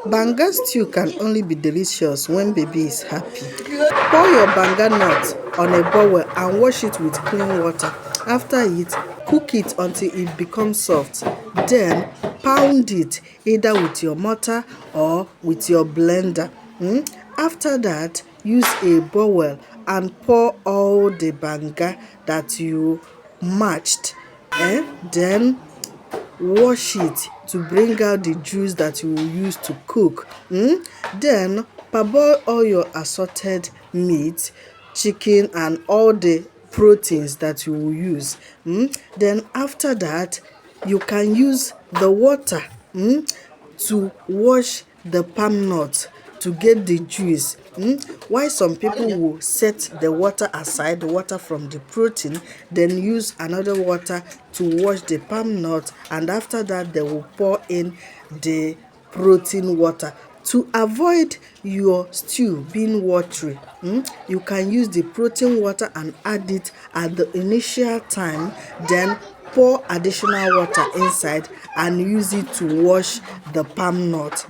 Banga stew can only be delicious when baby is happy. Pour your banga nut on a bowl and wash it with clean water. After it, cook it until it becomes soft. Then pound it either with your mortar or with your blender. After that, use a bowl and pour all the banga that you matched. Then wash it to bring out the juice that you will use to cook. Then parboil all your assorted meat, chicken and all the proteins that you will use. Then after that, you can use the water to wash the palm nut to get the juice. Why some people will set the water aside, the water from the protein, then use another water to wash the palm nut, and after that they will pour in the protein water. To avoid your stew being watery, you can use the protein water and add it at the initial time, then pour additional water inside and use it to wash the palm nut.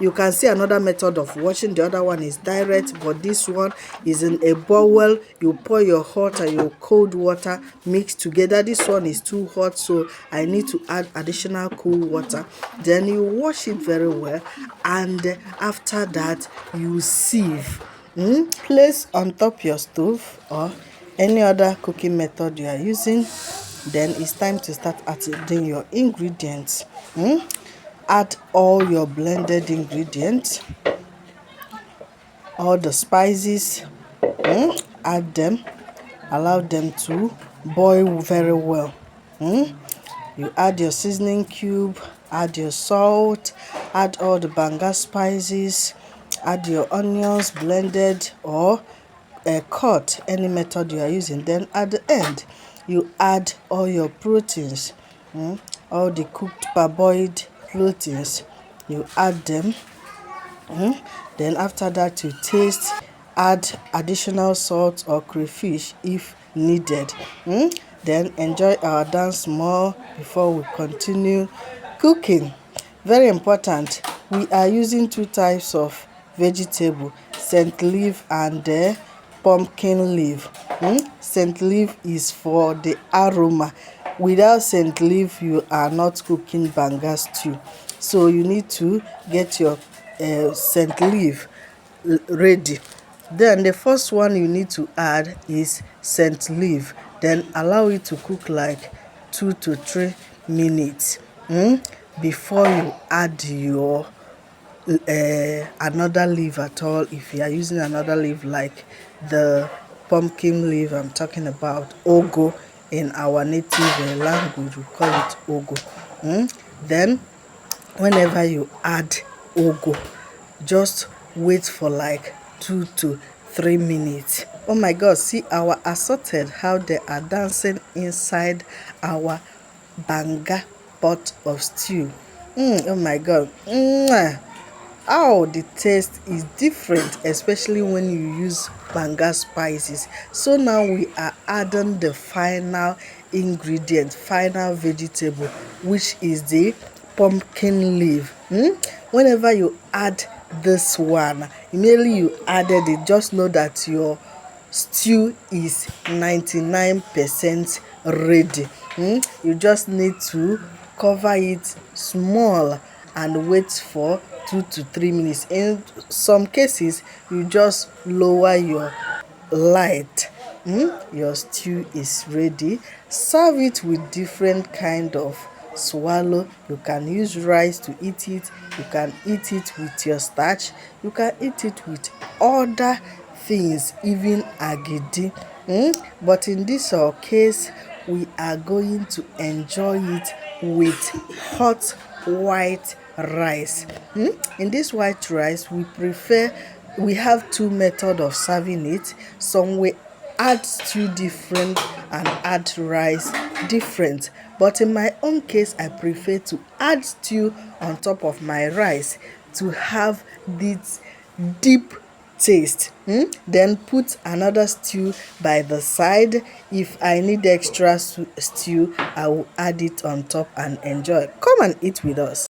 You can see another method of washing. The other one is direct, but this one is in a bowl. You pour your hot and your cold water mix together. This one is too hot, so I need to add additional cool water. Then you wash it very well, and after that you sieve. Place on top your stove or any other cooking method you are using. Then it's time to start adding your ingredients. Add all your blended ingredients, all the spices. Add them, allow them to boil very well. You add your seasoning cube, add your salt, add all the banga spices, add your onions blended or cut, any method you are using. Then at the end, you add all your proteins, all the cooked parboiled proteins. You add them. Then after that, you taste, add additional salt or crayfish if needed. Then enjoy our dance more before we continue cooking. Very important, we are using two types of vegetable, scent leaf and pumpkin leaf. Scent leaf is for the aroma. Without scent leaf, you are not cooking banga stew. So you need to get your scent leaf ready. Then the first one you need to add is scent leaf. Then allow it to cook like 2 to 3 minutes before you add your another leaf at all. If you are using another leaf like the pumpkin leaf I'm talking about, ogo in our native language, we call it ogo. Then whenever you add ogo, just wait for like 2 to 3 minutes. Oh my god, see our assorted, how they are dancing inside our banga pot of stew. Oh my god. Oh, the taste is different, especially when you use banga spices. So now we are adding the final ingredient, final vegetable, which is the pumpkin leaf. Whenever you add this one, immediately you added it, just know that your stew is 99% ready. You just need to cover it small and wait for 2 to 3 minutes. In some cases, you just lower your light. Your stew is ready. Serve it with different kind of swallow. You can use rice to eat it. You can eat it with your starch. You can eat it with other things, even agidi. But in this case, we are going to enjoy it with hot white rice. In this white rice, we have two methods of serving it. Some will add stew different and add rice different, but in my own case, I prefer to add stew on top of my rice to have this deep taste. Then put another stew by the side. If I need extra stew, I will add it on top and enjoy. Come and eat with us.